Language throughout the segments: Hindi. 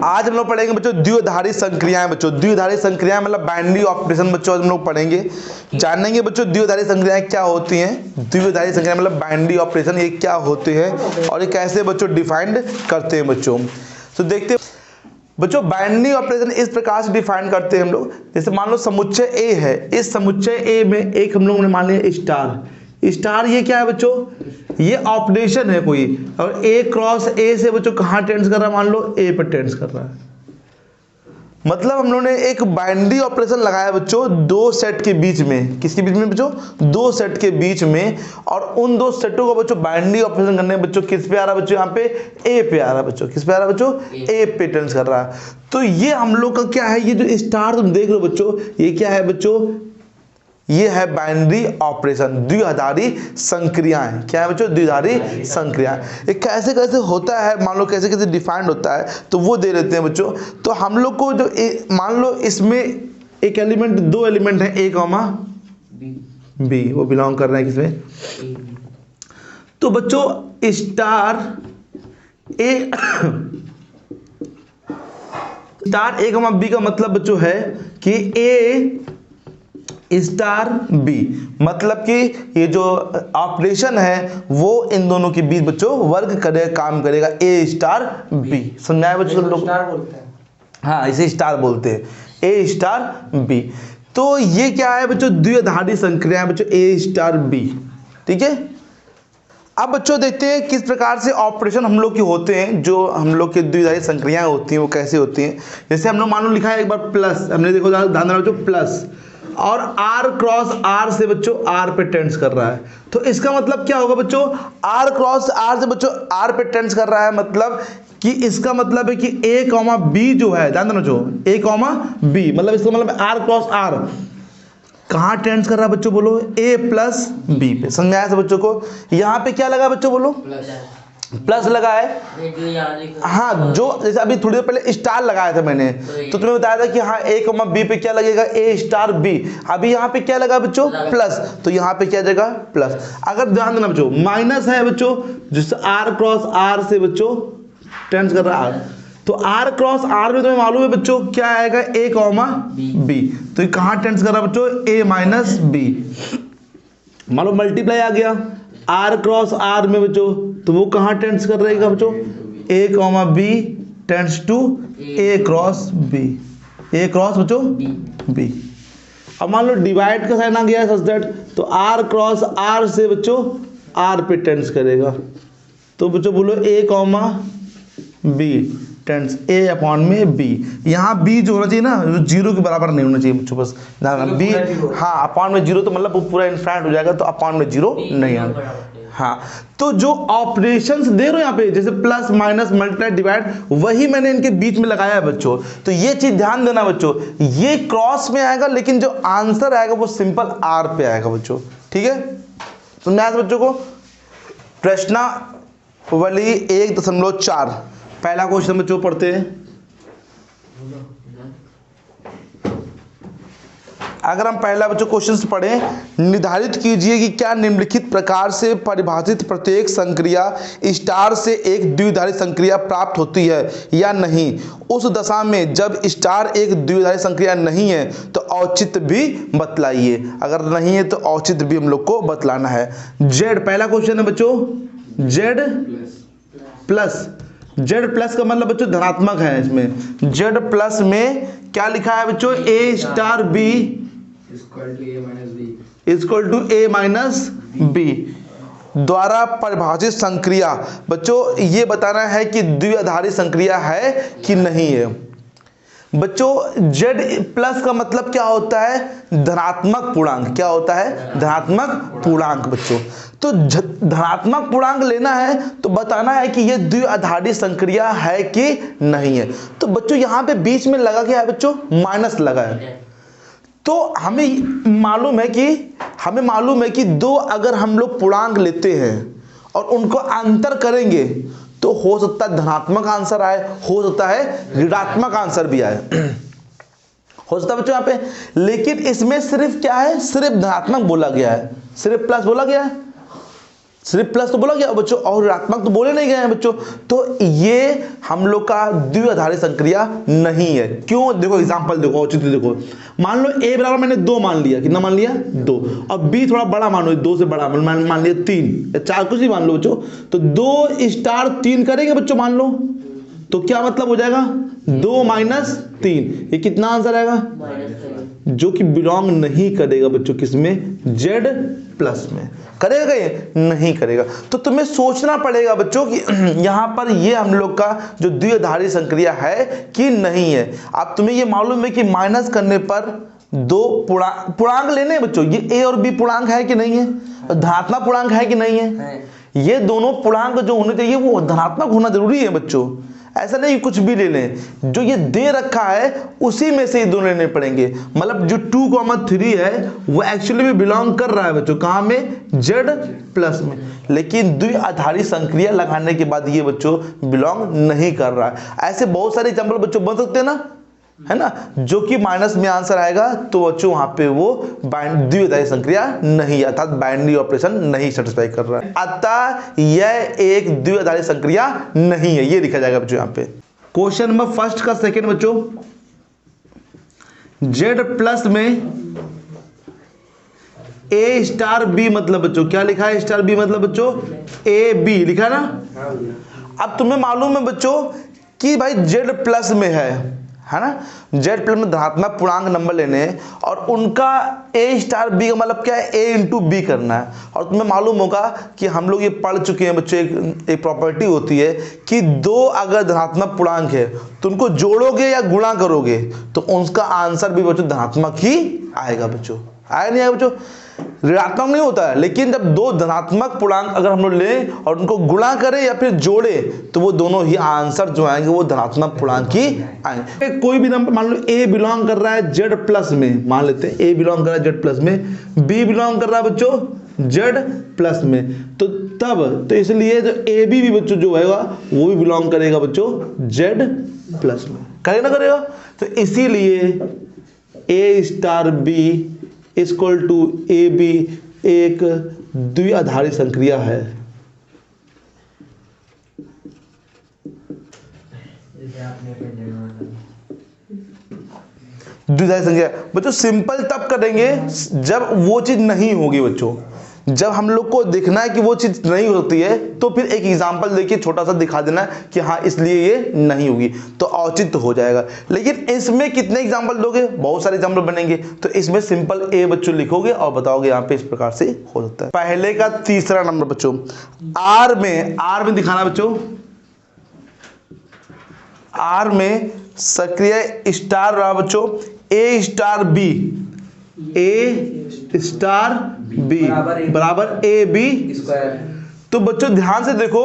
आज हम लोग पढ़ेंगे बच्चों द्विआधारी संक्रियाएं। बच्चों द्विआधारी संक्रियाएं मतलब बाइनरी ऑपरेशन बच्चों हम लोग पढ़ेंगे, जानेंगे बच्चों द्विआधारी संक्रियाएं क्या होती हैं। द्विआधारी संक्रिया मतलब बाइनरी ऑपरेशन ये क्या होते हैं और ये कैसे बच्चों डिफाइंड करते हैं बच्चों। तो देखते हैं बच्चों बाइनरी ऑपरेशन इस प्रकार से डिफाइन करते हैं हम लोग। जैसे मान लो समुच्चय ए है, इस समुच्चय ए में एक हम लोगों ने मान लिया स्टार। स्टार ये क्या है बच्चों, ये ऑपरेशन है कोई, और ए क्रॉस ए से बच्चों कहाँ टेंस कर रहा है, मान लो ए पर टेंस कर रहा है। मतलब हम लोगों ने एक बाइनरी ऑपरेशन लगाया बच्चों दो सेट के बीच में। किसके बीच में बच्चों, दो सेट के बीच में, और उन दो सेटों को बच्चों बाइनरी ऑपरेशन करने बच्चों किस पे आ रहा है बच्चों, यहाँ पे ए पे आ रहा है बच्चों। किस पे आ रहा है बच्चों, ए पे टेंस कर रहा है। तो ये हम लोग का क्या है, ये जो स्टार तुम देख रहे हो बच्चों, ये क्या है बच्चों, ये है बाइनरी ऑपरेशन, द्विआधारी संक्रियाएं। क्या है बच्चों, द्विआधारी संक्रियाएं। ये कैसे कैसे होता है, मान लो कैसे कैसे डिफाइंड होता है, तो वो दे देते हैं बच्चों। तो हम लोग को जो मान लो इसमें एक एलिमेंट, दो एलिमेंट है ए कॉमा बी, वो बिलोंग कर रहा है किसमें, तो बच्चों स्टार ए कॉमा बी का मतलब बच्चों है कि ए स्टार बी, मतलब कि ये जो ऑपरेशन है वो इन दोनों के बीच बच्चों वर्क करेगा, काम करेगा, ए स्टार बी। समझाया बच्चों सब लोग, हाँ इसे स्टार बोलते हैं, ए स्टार बी। तो ये क्या है बच्चों, द्विआधारी संक्रिया है बच्चों, ए स्टार बी। ठीक है, अब बच्चों देखते हैं किस प्रकार से ऑपरेशन हम लोग के होते हैं, जो हम लोग के द्विआधारी संक्रियाएं होती हैं वो कैसे होती हैं। जैसे हम लोग मान लो लिखा है एक बार प्लस, हमने देखो ध्यान देना बच्चों, प्लस और आर क्रॉस आर से बच्चों आर पे टेंस कर रहा है। तो इसका मतलब क्या होगा बच्चों, आर क्रॉस आर से बच्चों आर पे टेंस कर रहा है, मतलब कि इसका मतलब है कि ए कॉमा बी जो है, ध्यान देना बच्चों, ए कॉमा बी, मतलब इसका मतलब आर क्रॉस आर कहाँ टेंस कर रहा है बच्चों, बोलो ए प्लस बी पे। समझ में आया सब बच्चों को। यहाँ पे क्या लगा बच्चों, बोलो प्लस लगा है। हाँ, जो जैसे अभी थोड़ी देर पहले स्टार लगाया था मैंने, तो तुम्हें बताया था कि हाँ ए कॉमा बी पे क्या लगेगा, ए स्टार बी। अभी यहाँ पे क्या लगा बच्चों, प्लस, तो यहाँ पे क्या जाएगा प्लस। अगर ध्यान देना बच्चों, माइनस है बच्चों, जिससे आर क्रॉस आर से बच्चों टेंस कर रहा है आर, तो आर क्रॉस आर में तुम्हें मालूम है बच्चों क्या आएगा, ए कॉमा बी। तो ये कहाँ टेंस कर रहा है बच्चों, ए माइनस बी। मान लो मल्टीप्लाई आ गया आर क्रॉस आर में बच्चों, तो वो कहाँ टेंस कर रहेगा बच्चों, a comma b tends to a cross b, a cross बच्चों बी। अब मान लो डिवाइड का साइन आ गया है सच दैट, तो आर क्रॉस आर से बच्चों आर पे टेंस करेगा। तो बच्चों बोलो a comma b tends a upon में बी। यहाँ बी जो होना चाहिए ना, जो जीरो के बराबर नहीं होना चाहिए बच्चों, बस बी, हाँ अपॉन में जीरो, तो मतलब वो पूरा इनफाइनाइट हो जाएगा, तो अपॉन में जीरो नहीं आना। हाँ, तो जो ऑपरेशंस दे रहे हो यहाँ पे, जैसे प्लस माइनस मल्टीप्लाई डिवाइड, वही मैंने इनके बीच में लगाया है बच्चों। तो ये चीज ध्यान देना बच्चों, ये क्रॉस में आएगा, लेकिन जो आंसर आएगा वो सिंपल आर पे आएगा बच्चों। ठीक है, समझा बच्चों को। प्रश्नावली 1.4 पहला क्वेश्चन बच्चों पढ़ते हैं। अगर हम पहला बच्चों क्वेश्चन पढ़ें, निर्धारित कीजिए कि क्या निम्नलिखित प्रकार से परिभाषित प्रत्येक संक्रिया स्टार से एक द्विआधारी संक्रिया प्राप्त होती है या नहीं। उस दशा में जब स्टार एक द्विआधारी संक्रिया नहीं है तो औचित्य भी बतलाइए। अगर नहीं है तो औचित्य भी हम लोग को बतलाना है। जेड पहला क्वेश्चन है बच्चों, जेड प्लस, जेड प्लस का मतलब बच्चों धनात्मक है। इसमें जेड प्लस में क्या लिखा है बच्चों, a star b equal to a minus b द्वारा परिभाषित संक्रिया। बच्चों ये बताना है कि द्विआधारी संक्रिया है कि नहीं है। बच्चों जेड प्लस का मतलब क्या होता है, धनात्मक पूर्णांक। क्या होता है, धनात्मक पूर्णांक बच्चों। तो धनात्मक पूर्णांक लेना है तो बताना है कि ये द्विआधारी संक्रिया है कि नहीं है। तो बच्चों यहाँ पे बीच में लगा क्या है बच्चों, माइनस लगा है। तो हमें मालूम है कि दो अगर हम लोग पूर्णांक लेते हैं और उनको अंतर करेंगे तो हो सकता है धनात्मक आंसर आए, हो सकता है ऋणात्मक आंसर भी आए, हो सकता है बच्चों यहाँ पे। लेकिन इसमें सिर्फ क्या है, सिर्फ धनात्मक बोला गया है, सिर्फ प्लस बोला गया है, सिर्फ प्लस तो बोला गया बच्चों, और ऋणात्मक तो बोले नहीं गए हैं बच्चों। तो ये हम लोग का द्विआधारी संक्रिया नहीं है। क्यों? देखो एग्जांपल देखो, औचित्य देखो। मान लो a बराबर मैंने 2 मान लिया, कितना मान लिया 2, और b थोड़ा बड़ा मान लो, 2 से बड़ा मान लिया 3 या 4, कुछ भी मान लो बच्चों। तो 2 स्टार 3 करेंगे बच्चों, मान लो, तो क्या मतलब हो जाएगा 2 माइनस 3, ये कितना आंसर आएगा, जो कि बिलोंग नहीं करेगा बच्चों किसमें, Z प्लस में। करेगा ये? नहीं करेगा। तो तुम्हें सोचना पड़ेगा बच्चों कि यहाँ पर ये हम लोग का जो द्विआधारी संक्रिया है कि नहीं है। अब तुम्हें ये मालूम है कि माइनस करने पर 2 पूर्णांक लेने हैं बच्चों, ये a और b पूर्णांक है कि नहीं है, धनात्मक पूर्णांक है कि नहीं है। ये दोनों पूर्णांक जो होने चाहिए वो धनात्मक होना जरूरी है बच्चों। ऐसा नहीं कुछ भी ले लें, जो ये दे रखा है उसी में से ही दोनों लेने पड़ेंगे। मतलब जो 2,3 है वो एक्चुअली में बिलोंग कर रहा है बच्चों कहाँ में, Z प्लस में। लेकिन द्विआधारी संक्रिया लगाने के बाद ये बच्चों बिलोंग नहीं कर रहा है। ऐसे बहुत सारे एग्जाम्पल बच्चों बन सकते हैं ना, है ना, जो कि माइनस में आंसर आएगा, तो बच्चों वहां पे वो द्विआधारी संक्रिया नहीं, अर्थात बाइनरी ऑपरेशन नहीं सेटिस्फाई कर रहा है, अतः यह एक द्विआधारी संक्रिया नहीं है। ये लिखा जाएगा बच्चों यहाँ पे। क्वेश्चन नंबर फर्स्ट का सेकंड बच्चों, Z प्लस में A स्टार B मतलब बच्चों क्या लिखा है, स्टार B मतलब बच्चों AB लिखा है ना। अब तुम्हें मालूम है बच्चों कि भाई Z प्लस में है ना, Z प्लस में धनात्मक पूर्णांक नंबर लेने हैं और उनका A स्टार B का मतलब क्या है, A इंटू B करना है। और तुम्हें मालूम होगा कि हम लोग ये पढ़ चुके हैं बच्चों, एक प्रॉपर्टी होती है कि 2 अगर धनात्मक पूर्णांक है तो उनको जोड़ोगे या गुणा करोगे तो उसका आंसर भी बच्चों धनात्मक ही आएगा बच्चों, आया नहीं आएगा बच्चों, ऋणात्मक नहीं होता है। लेकिन जब 2 धनात्मक पूर्णांक अगर हम लोग लें और उनको गुणा करें या फिर जोड़े तो वो दोनों ही आंसर जो आएंगे वो धनात्मक पूर्णांक ही आएंगे। कोई भी नंबर मान लो A बिलोंग कर रहा है Z प्लस में, मान लेते हैं A बिलोंग कर रहा है Z प्लस में, B बिलोंग कर रहा है बच्चों Z प्लस में, तो तब तो इसलिए जो AB भी बच्चों जो होगा वो भी बिलोंग करेगा बच्चों Z प्लस में, करेगा ना करेगा। तो इसीलिए A star B equal to AB एक द्विआधारी संक्रिया है। द्विआधारी संक्रिया बच्चों सिंपल तब करेंगे जब वो चीज नहीं होगी बच्चों। जब हम लोग को देखना है कि वो चीज नहीं होती है तो फिर एक एग्जांपल देखिए छोटा सा दिखा देना कि हाँ इसलिए ये नहीं होगी, तो औचित्य हो जाएगा। लेकिन इसमें कितने एग्जांपल दोगे, बहुत सारे एग्जांपल बनेंगे। तो इसमें सिंपल A बच्चों लिखोगे और बताओगे यहाँ पे इस प्रकार से हो सकता है। पहले का तीसरा नंबर बच्चों, R में दिखाना बच्चों, R में सक्रिय स्टार रहा बच्चों A star B, A star B बराबर AB स्क्वायर। तो बच्चों ध्यान से देखो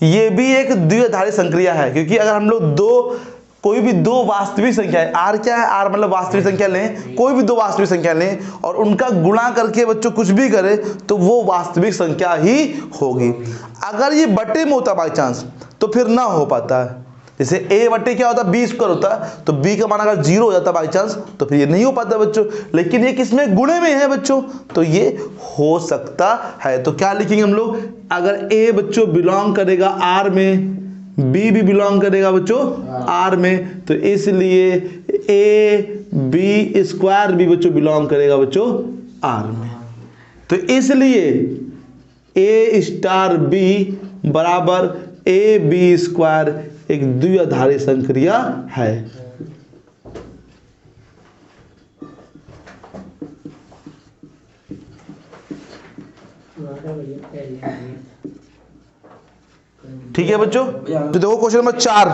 ये भी एक द्विआधारी संक्रिया है, क्योंकि अगर हम लोग कोई भी 2 वास्तविक संख्या है, R क्या है, R मतलब वास्तविक संख्या लें, कोई भी 2 वास्तविक संख्या लें और उनका गुणा करके बच्चों कुछ भी करें तो वो वास्तविक संख्या ही होगी। अगर ये बटे में होता बाई चांस तो फिर ना हो पाता है। जैसे A बटे क्या होता है, B स्क्वायर होता है, तो B का मान अगर 0 हो जाता बाई चांस तो फिर ये नहीं हो पाता बच्चों। लेकिन ये किसमें, गुणे में है बच्चों, तो ये हो सकता है। तो क्या लिखेंगे हम लोग, अगर A बच्चों बिलोंग करेगा R में, B भी बिलोंग करेगा बच्चों R में, तो इसलिए AB स्क्वायर भी बच्चों बिलोंग करेगा बच्चों R में। तो इसलिए A स्टार B बराबर AB स्क्वायर एक द्विआधारी संक्रिया है। ठीक है बच्चों। तो देखो क्वेश्चन नंबर 4,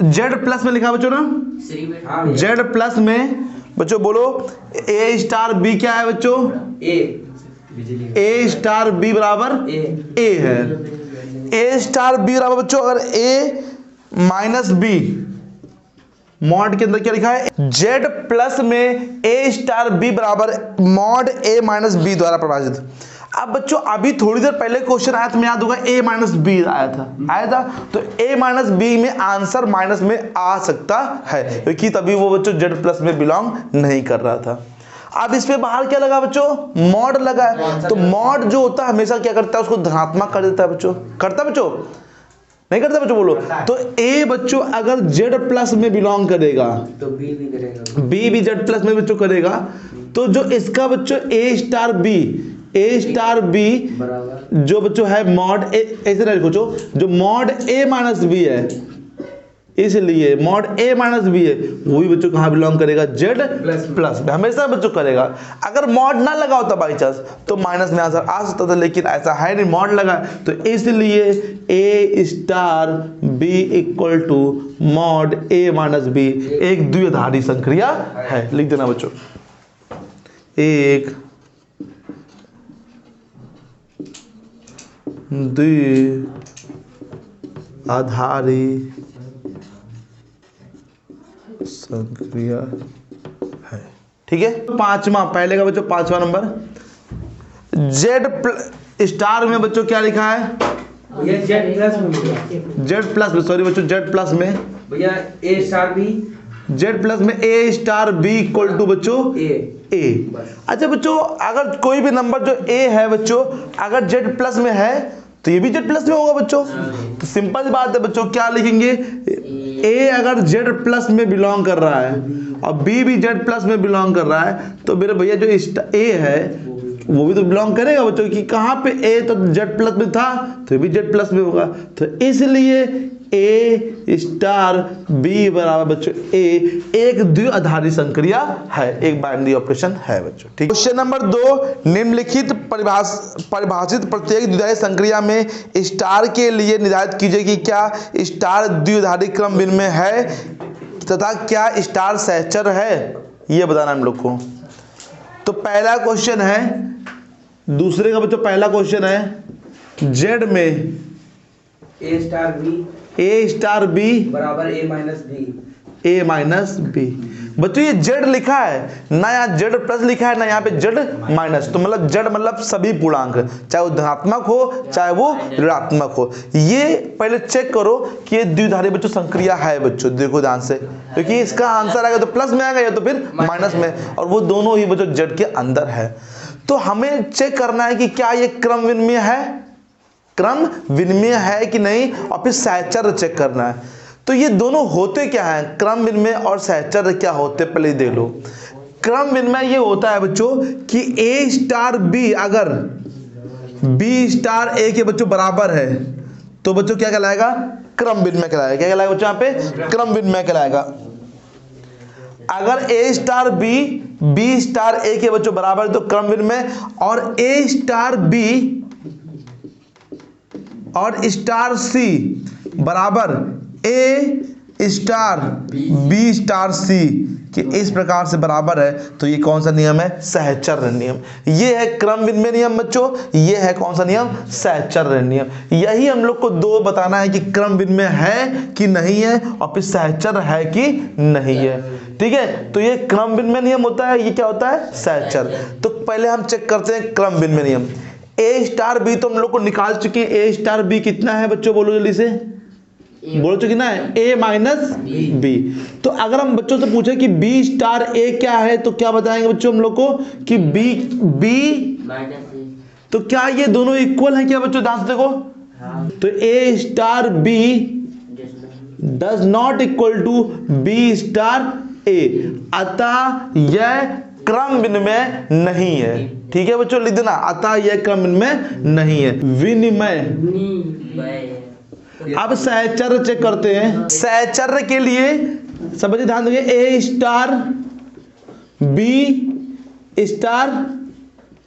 Z प्लस में लिखा बच्चों ना, Z प्लस में बच्चों बोलो A स्टार B क्या है बच्चों, A स्टार B बराबर A है। A स्टार B बराबर बच्चों अगर A माइनस B, मॉड के अंदर क्या लिखा है, Z प्लस में A स्टार B बराबर मॉड A माइनस B द्वारा प्रभाजित। अब बच्चों अभी थोड़ी देर पहले क्वेश्चन आया था, मैं याद होगा A माइनस B आया था, तो A माइनस B में आंसर माइनस में आ सकता है, क्योंकि तभी वो बच्चों Z प्लस में बिलोंग नहीं कर रहा था। अब इस पे बाहर क्या लगा बच्चों, मॉड लगा है, तो मॉड जो होता है हमेशा क्या करता है, उसको धनात्मक कर देता है बच्चों, करता है बच्चों, नहीं करता बच्चों, बोलो। तो ए बच्चों अगर जेड प्लस में बिलोंग करेगा तो बी भी करेगा, बी भी जेड प्लस में बच्चों करेगा, तो जो इसका बच्चों ए स्टार बी बराबर जो बच्चों है मॉड ए, ऐसे नहीं लिखो जो मॉड ए माइनस बी है, इसलिए मॉड ए माइनस बी है, वो भी बच्चों कहाँ बिलोंग करेगा, जेड प्लस में हमेशा बच्चों करेगा। अगर मॉड ना लगा होता बाई चांस तो माइनस में आंसर आ सकता था, लेकिन ऐसा है नहीं, मॉड लगा, तो इसलिए a star b equal to mod a minus b एक द्विआधारी संक्रिया है। लिख देना बच्चों, एक द्विआधारी संक्रिया है। ठीक है, पांचवा, पहले का बच्चों पांचवा नंबर, जेड स्टार में बच्चों क्या लिखा है, भैया जेड प्लस में, जेड प्लस में, सॉरी बच्चों जेड प्लस में भैया ए स्टार बी, जेड प्लस में ए स्टार बी इक्वल टू बच्चों ए। अच्छा बच्चों अगर कोई भी नंबर जो ए है बच्चों अगर जेड प्लस में है तो ये भी जेड प्लस में होगा बच्चों, तो सिंपल बात है बच्चों, क्या लिखेंगे, ए अगर जेड प्लस में बिलोंग कर रहा है और बी भी जेड प्लस में बिलोंग कर रहा है, तो मेरे भैया जो ए है वो भी तो बिलोंग करेगा बच्चों, कि कहाँ पे ए तो जेड प्लस में था तो ये भी जेड प्लस में होगा, तो इसलिए ए स्टार बी बराबर बच्चों ए एक द्विआधारी संक्रिया है, एक बाइनरी ऑपरेशन है बच्चों। ठीक, क्वेश्चन नंबर 2, निम्नलिखित परिभाषित प्रत्येक द्विआधारी संक्रिया में स्टार के लिए निर्धारित कीजिए कि क्या स्टार द्विआधारी क्रम विनिमय है तथा क्या स्टार सहचर है, ये बताना हम लोग को। तो पहला क्वेश्चन है, दूसरे का बच्चों पहला क्वेश्चन है, जेड में ए स्टार बी बराबर ए माइनस बी, बच्चों ये जेड लिखा है ना, यहाँ जेड प्लस लिखा है ना यहाँ पे जेड माइनस, तो मतलब जेड मतलब सभी पूर्णांक, चाहे वो धनात्मक हो चाहे वो ऋणात्मक हो। ये पहले चेक करो कि ये द्विआधारी बच्चों संक्रिया है बच्चों, देखो ध्यान से, क्योंकि इसका आंसर आएगा तो प्लस में आएगा या तो फिर माइनस में, और वो दोनों ही बच्चों जेड के अंदर है। तो हमें चेक करना है कि क्या ये क्रम विनिमय है, क्रम विनिमय है कि नहीं, और फिर सहचर्य चेक करना है। तो ये दोनों होते क्या हैं, क्रम विनिमय और सहचर्य क्या होते, पहले देख लो। क्रम विनिमय ये होता है बच्चों कि ए स्टार बी अगर बी स्टार ए के बच्चों बराबर है तो बच्चों क्या कहलाएगा, क्रम विनिमय कहलाएगा। क्या कहलाएगा बच्चों, यहाँ पे क्रम विनिमय कहलाएगा। अगर ए स्टार बी स्टार ए के बच्चों बराबर है तो क्रम विनिमय, और ए स्टार बी और स्टार सी बराबर ए स्टार बी स्टार सी कि इस प्रकार से बराबर है, तो ये कौन सा नियम है, सहचर्य नियम। ये है क्रम विनिमय नियम बच्चों, ये है कौन सा नियम, सहचर्य नियम। यही हम लोग को दो बताना है कि क्रम विनिमय है कि नहीं है और फिर सहचर्य है कि नहीं है। ठीक है, तो ये क्रम विनिमय नियम होता है, ये क्या होता है, सहचर्य। तो पहले हम चेक करते हैं क्रम विनिमय नियम। ए स्टार बी तो हम लोग को निकाल चुके हैं, ए स्टार बी कितना है बच्चों, बोलो जल्दी से, बोलो तो कितना है, ए माइनस बी। तो अगर हम बच्चों से पूछे कि बी स्टार ए क्या है तो क्या बताएंगे बच्चों हम लोग को कि बी तो क्या ये दोनों इक्वल है क्या बच्चों, ध्यान से देखो। तो a star b does not equal to b star a, अतः यह क्रम विनिमय नहीं है। ठीक है बच्चों, लिख देना, अतः यह क्रम विनिमय नहीं है। विनिमय, अब सहचर्य चेक करते हैं। सहचर्य के लिए सब बच्चे ध्यान देंगे, ए स्टार बी स्टार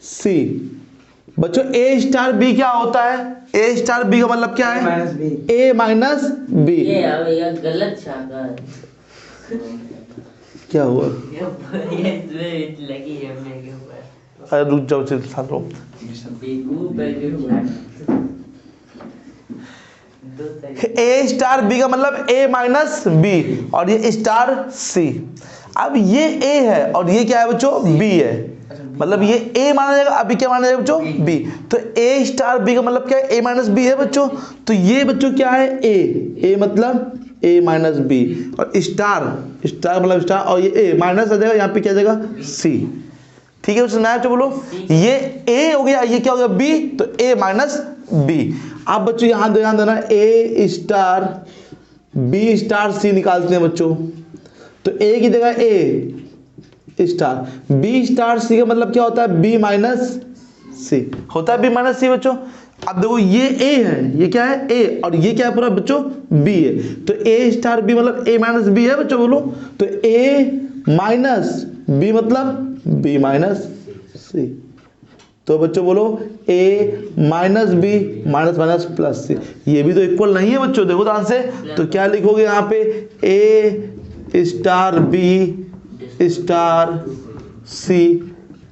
सी। बच्चों ए स्टार बी क्या होता है, ए स्टार बी का मतलब क्या है, ए माइनस बी। गलत शाखा है। क्या हुआ, लगी है मेरे ऊपर। अरे रुक जाओ, चलो ए स्टार बी का मतलब ए माइनस बी और ये स्टार सी। अब ये ए है और ये क्या है बच्चों, बी है, मतलब ये ए माना जाएगा, अभी क्या माना जाएगा बच्चों, बी। तो ए स्टार बी का मतलब क्या है, ए माइनस बी है बच्चों। तो ये बच्चों क्या है, ए मतलब ए माइनस बी, और स्टार मतलब स्टार, और ये ए माइनस आ जाएगा, यहाँ पे क्या आ जाएगा, सी। ठीक है उससे नया बच्चों बोलो, ये ए हो गया, ये क्या हो गया बी, तो ए माइनस बी। अब बच्चों यहाँ ध्यान देना, ए स्टार बी स्टार सी निकालते हैं बच्चों, तो ए की जगह ए स्टार, बी स्टार सी का मतलब क्या होता है, बी माइनस सी होता है, बी माइनस सी बच्चों। अब देखो ये ए है, ये क्या है ए, और ये क्या है पूरा बच्चों बी है, तो ए स्टार बी मतलब ए माइनस बी है बच्चों बोलो, तो ए माइनस बी मतलब बी माइनस सी। तो बच्चों बोलो a minus b minus minus plus c, ये भी तो इक्वल नहीं है बच्चों, देखो ध्यान से, तो क्या लिखोगे यहाँ पे, a star b star c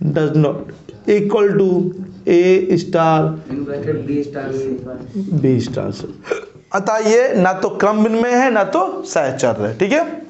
does not equal to a star b star c. B star c. अतः ये ना तो क्रम में है ना तो सहचर है, ठीक है।